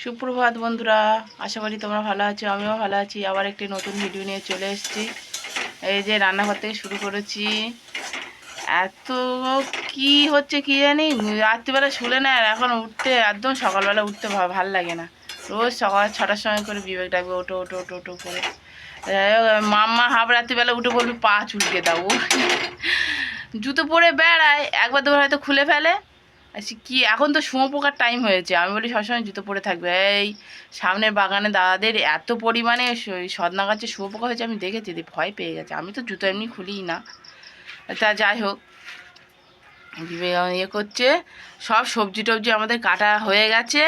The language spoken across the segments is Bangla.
সুপ্রভাত বন্ধুরা, আশা করি তোমরা ভালো আছো। আমিও ভালো আছি। আবার একটি নতুন ভিডিও নিয়ে চলে এসেছি। এই যে রান্নাঘর থেকে শুরু করেছি। এত কি হচ্ছে কি জানি, রাত্রিবেলা শুলে না, আর এখন উঠতে একদম সকালবেলা উঠতে ভাল লাগে না। রোজ সকাল 6টার সময় করে বিবেক ডাকবে, ওটো ওটো ওটো ওটো করে। মাম্মা হাফ রাত্রিবেলা উঠে বলবি পা চুলকে দাও। জুতো পরে বেড়ায়, একবার দুবার হয়তো খুলে ফেলে। কি এখন তো শুঁয়োপোকার টাইম হয়েছে, আমি বলি সবসময় জুতো পরে থাকবে। এই সামনের বাগানে দাদাদের এত পরিমাণে সদনা গাছে শুঁয়োপোকা হয়েছে, আমি দেখেছি, ভয় পেয়ে গেছে। আমি তো জুতো এমনি খুলিই না। তা যাই হোক, ইয়ে করছে, সব সবজি টবজি আমাদের কাটা হয়ে গেছে।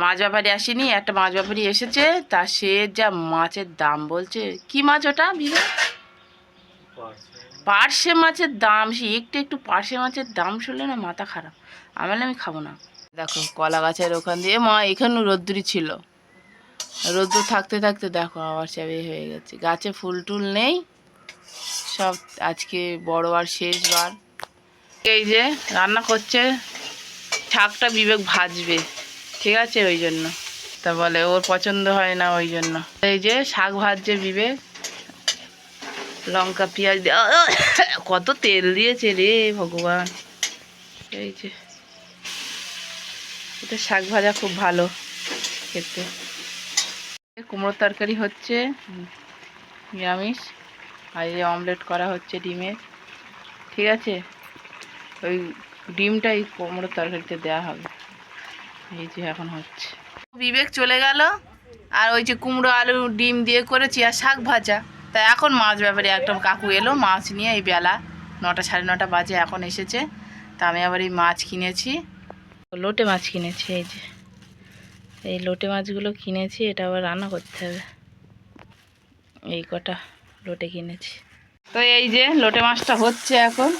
মাছ ব্যাপারী আসেনি, একটা মাছ ব্যাপারী এসেছে। তা সে যা মাছের দাম বলছে। কি মাছ ওটা বিবে? পার্শে মাছের দাম। সে একটু একটু পার্শে মাছের দাম শুনলে না মাথা খারাপ। আমি খাবো না। দেখো কলা গাছের ওখান দিয়ে মা, এখানে রোদ্দুরি ছিল, রোদ্দুর থাকতে থাকতে দেখো আবার চাবি হয়ে গেছে। গাছে ফুল টুল নেই সব, আজকে বড় আর শেষবার। এই যে রান্না করছে, শাকটা বিবেক ভাজবে, ঠিক আছে, ওই জন্য। তা বলে ওর পছন্দ হয় না, ওই জন্য। এই যে শাক ভাজছে বিবেক, লঙ্কা পেঁয়াজ দিয়ে। কত তেল দিয়েছে রে ভগবান। এই যে এটা শাক ভাজা খুব ভালো খেতে। কুমড়োর তরকারি হচ্ছে নিরামিষ, আর এই অমলেট করা হচ্ছে ডিমের, ঠিক আছে। ওই ডিমটা এই কুমড়োর তরকারিতে দেওয়া হবে। এই যে এখন হচ্ছে, বিবেক চলে গেল, আর ওই যে কুমড়ো আলু ডিম দিয়ে করেছি আর শাক ভাজা। তা এখন মাছ ব্যাপারে একটা কাকু এলো মাছ নিয়ে, এই বেলা 9টা সাড়ে 9টা বাজে, এখন এসেছে। তা আমি আবার এই মাছ কিনেছি, লোটে মাছ কিনেছি। এই যে এই লোটে মাছগুলো কিনেছি, এটা আবার রান্না করতে হবে। এই কটা লোটে কিনেছি। তো এই যে লোটে মাছটা হচ্ছে, এখন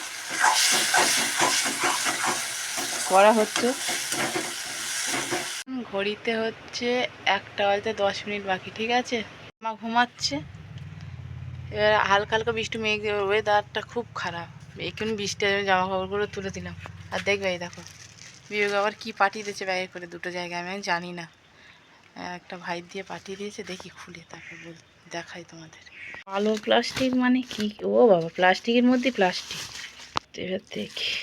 করা হচ্ছে। ঘড়িতে হচ্ছে 1টা বাজতে 10 মিনিট বাকি, ঠিক আছে। মা ঘুমাচ্ছে। এবার হালকা হালকা বৃষ্টি, মেঘ, ওয়েদারটা খুব খারাপ। এক্ষুনি বৃষ্টি, জামা কাপড়গুলো তুলে দিলাম। আর দেখবে এই দেখো বিবেক আবার কী পাঠিয়ে দিয়েছে ব্যাগে করে, দুটো জায়গায়, আমি জানি না। একটা ভাই দিয়ে পাঠিয়ে দিয়েছে, দেখি খুলে তারপর দেখাই তোমাদের। আলো প্লাস্টিক মানে কি? ও বাবা, প্লাস্টিকের মধ্যে প্লাস্টিক। এবার দেখি,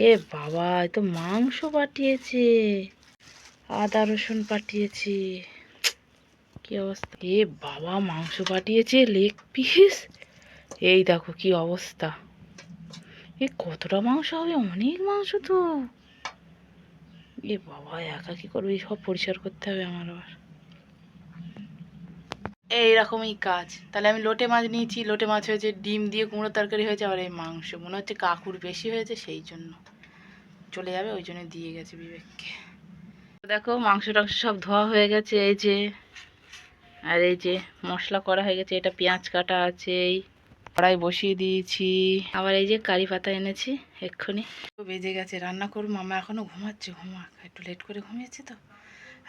এ বাবা, এ তো মাংস পাঠিয়েছে, আদা রসুন পাঠিয়েছে। কি অবস্থা! এ বাবা, মাংস পাঠিয়েছে, লেগ পিস। এই দেখো কি অবস্থা। এ কতটা মাংস হবে? অনেক মাংস তো। এ বাবা, একা কি করবে? সব পরিষ্কার করতে হবে আমার আবার। এইরকমই কাজ। তাহলে আমি লোটে মাছ নিয়েছি, লোটে মাছ হয়েছে, ডিম দিয়ে কুমড়ো তরকারি হয়েছে, আর এই মাংস মনে হচ্ছে কাকুর বেশি হয়েছে, সেই জন্য চলে যাবে, ওই জন্য দিয়ে গেছে বিবেককে। দেখো মাংস টাংস সব ধোয়া হয়ে গেছে, এই যে। আর এই যে মশলা করা হয়ে গেছে, এটা পেঁয়াজ কাটা আছে, এই কড়াই বসিয়ে দিয়েছি। আবার এই যে কারি পাতা এনেছি এক্ষুনি। বেজে গেছে, রান্না করবো। মামা এখনো ঘুমাচ্ছে, ঘুমাক, একটু লেট করে ঘুমিয়েছে তো,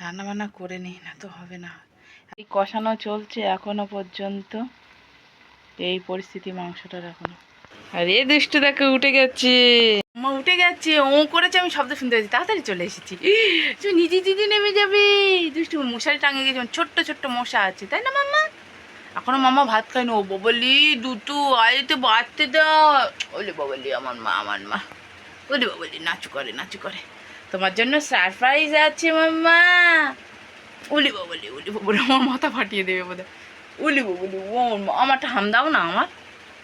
রান্না বান্না করে নিই, না তো হবে না। এই কষানো চলছে এখনো পর্যন্ত, এই পরিস্থিতি মাংসটার এখনো। আর এ দুষ্টু দেখো উঠে গেছে, মা উঠে গেছে, ও করেছে, আমি শব্দ শুনতে পেয়েছি, তাড়াতাড়ি চলে এসেছি। তুই নিজে দিদি নেমে যাবে। দুষ্টু মশারি টাঙিয়ে গেছে, ছোট্ট ছোট্ট মশা আছে, তাই না মাম্মা? এখনো মামা ভাত খায়নি। ও ববলি দুটো আইতে বাড়তে দাও। ওলে ববলি, আমার মা, আমার মা। ওলে ববলি নাচু করে, নাচু করে। তোমার জন্য সারপ্রাইজ আছে মাম্মা। উলি ববলি, উলি ববলি, আমার মাথা ফাটিয়ে দেবে বোধহয়। উলি ববলি, ও আমারটা হাম দাও না,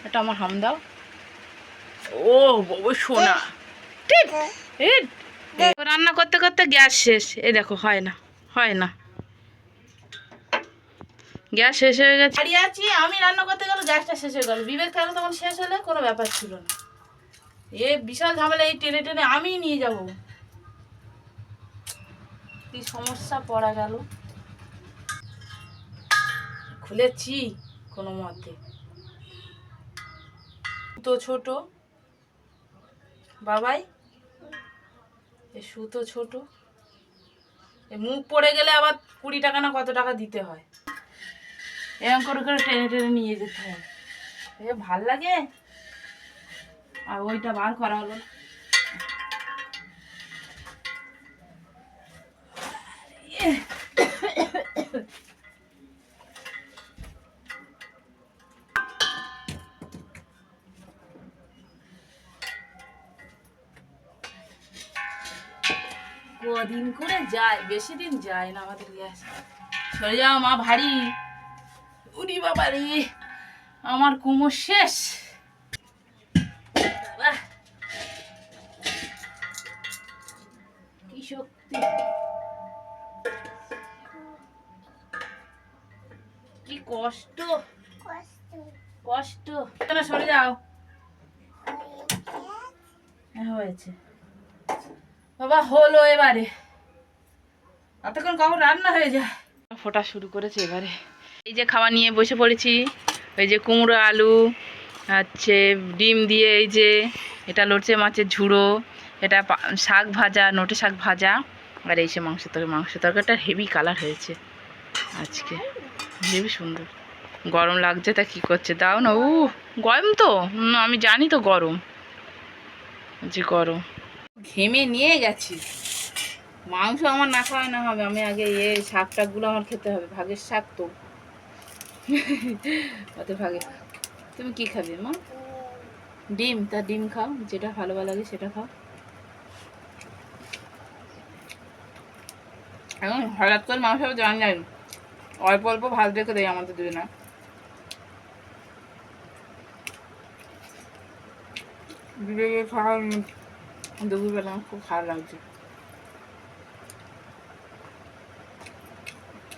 এটা আমার হাম দাও। ও বাবু সোনা। ঠিক রান্না করতে করতে গ্যাস শেষ। এই দেখো, হয় না, হয় না, গ্যাস শেষ হয়ে গেছে। দাঁড়িয়ে আছি, আমি রান্না করতে গেলে গ্যাসটা শেষ হয়ে গেল। বিবেক তাহলে তখন শেষ হলে কোনো ব্যাপার ছিল না। এ বিশাল ঝামেলা, এই টেনে টেনে আমিই নিয়ে যাব। কি সমস্যা পড়া গেল। খুলেছি কোনো মতে। সুতো ছোট বাবাই, এ সুতো ছোট, এ মুখ পড়ে গেলে আবার 20 টাকা না কত টাকা দিতে হয়। এরকম করে করে টেনে টেনে নিয়ে যেতে হয়। এ ভাল লাগে। আর ওইটা বার করা হলো না। কদিন করে যায়, বেশি দিন যায় না আমাদের গ্যাস। সরে যাও মা, ভারী। উরি বাবা রে, আমার কোমর শেষ। বাবা কি শক্তি, কি কষ্ট কষ্ট। সরে যাও। হয়েছে বাবা, হলো এবারে। এতক্ষণ কখন রান্না হয়ে যায়। ফোটা শুরু করেছে এবারে। এই যে খাওয়া নিয়ে বসে পড়েছি। এই যে কুমড়ো আলু, হচ্ছে ডিম দিয়ে, এই যে এটা লড়ছে মাছের ঝুড়ো, এটা শাক ভাজা, নোটে শাক ভাজা, আর এই যে মাংস তরকারিটা হেভি কালার হয়েছে আজকে, হেভি সুন্দর। গরম লাগছে, তা কী করছে দাও না। গরম তো, আমি জানি তো গরম, যে গরম। ঘেমে নিয়ে গেছি। মাংস আমার না খাওয়া না হবে, আমি আগে শাক টাকগুলো আমার খেতে হবে, ভাগের শাক তো। অত ভাগে। তুমি কি খাবে মা? ডিম? তা ডিম খাও, যেটা ভালো লাগে সেটা খাও। এখন হঠাৎ করে মাংস জান যাই, অল্প অল্প ভাত রেখে দেয় আমাদের দুজনে। বিবেকে খাওয়ার দুপুরবেলা আমার খুব খারাপ লাগছে।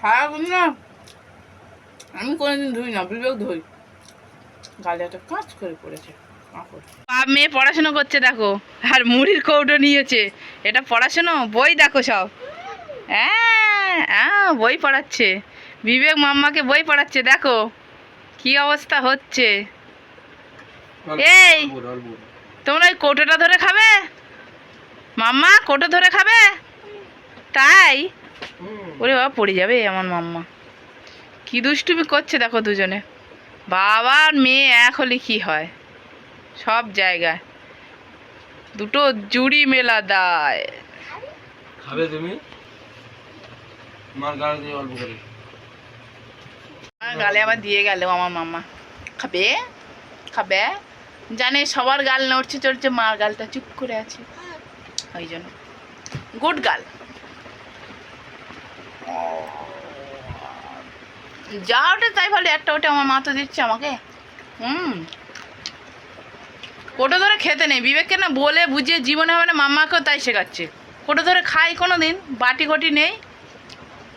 খারাপ না, আমি কোনোদিন ধুই না, বিবেক ধুই। গালে একটা কাজ করে পড়েছে। বাপ মেয়ে পড়াশুনো করছে দেখো, আর মুড়ির কৌটো নিয়েছে। এটা পড়াশুনো, বই দেখো সব। হ্যাঁ, বই পড়াচ্ছে বিবেক, মাম্মাকে বই পড়াচ্ছে। দেখো কি অবস্থা হচ্ছে। এই তোমরা ওই কৌটোটা ধরে খাবে? মাম্মা কৌটো ধরে খাবে? তাই? ওরে বাবা, পড়ে যাবে আমার মাম্মা। কি দুষ্টুমি করছে দেখো দুজনে। বাবা আর মেয়ে এক হলে কি হয়, সব জায়গায় দুটো জুড়ি মেলা দায়। খাবে তুমি? মার গালে দিয়ে অল্প করে। গালে আবার দিয়ে গেল আমার মাম্মা। খাবে খাবে, জানে সবার গাল নড়ছে চড়ছে, মার গালটা চুপ করে আছে, ওই জন্য। গুড গাল। যা ওটা তাই ভালো, একটা ওটা আমার মা তো দিচ্ছে আমাকে। কোটো ধরে খেতে নেই, বিবেককে না বলে বুঝিয়ে জীবনে হবে না, মাম্মাকেও তাই শেখাচ্ছে। কোটো ধরে খাই কোনো দিন, বাটি ঘটি নেই,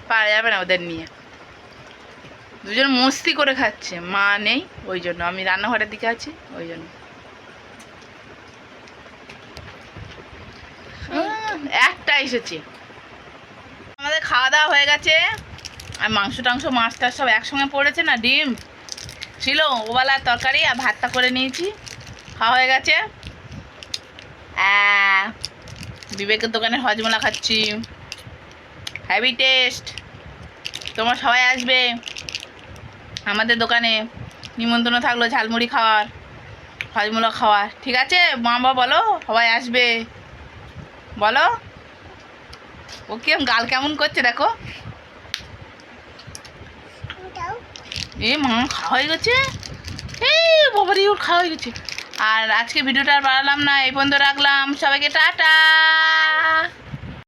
পারা যাবে না ওদের নিয়ে। দুজন মস্তি করে খাচ্ছে, মা নেই ওই জন্য, আমি রান্নাঘরের দিকে আছি ওই জন্য। একটা এসেছে। আমাদের খাওয়া দাওয়া হয়ে গেছে, আর মাংস টাংস মাছ টাছ সব একসঙ্গে পড়েছে না, ডিম ছিল ওবেলার তরকারি, আর ভাতটা করে নিয়েছি, খাওয়া হয়ে গেছে। বিবেকের দোকানে হজমোলা খাচ্ছি, হেভি টেস্ট। তোমরা সবাই আসবে আমাদের দোকানে, নিমন্ত্রণ থাকলো ঝালমুড়ি খাওয়ার, হজমোলা খাওয়ার, ঠিক আছে? মা বাবা বলো সবাই আসবে, বলো। ও কেমন গাল কেমন করছে দেখো। এ মা খাওয়া হয়ে গেছে, এই বাবারি ওর খাওয়া হয়ে গেছে। আর আজকে ভিডিওটা আর বাড়ালাম না, এই পর্যন্ত রাখলাম। সবাইকে টাটা।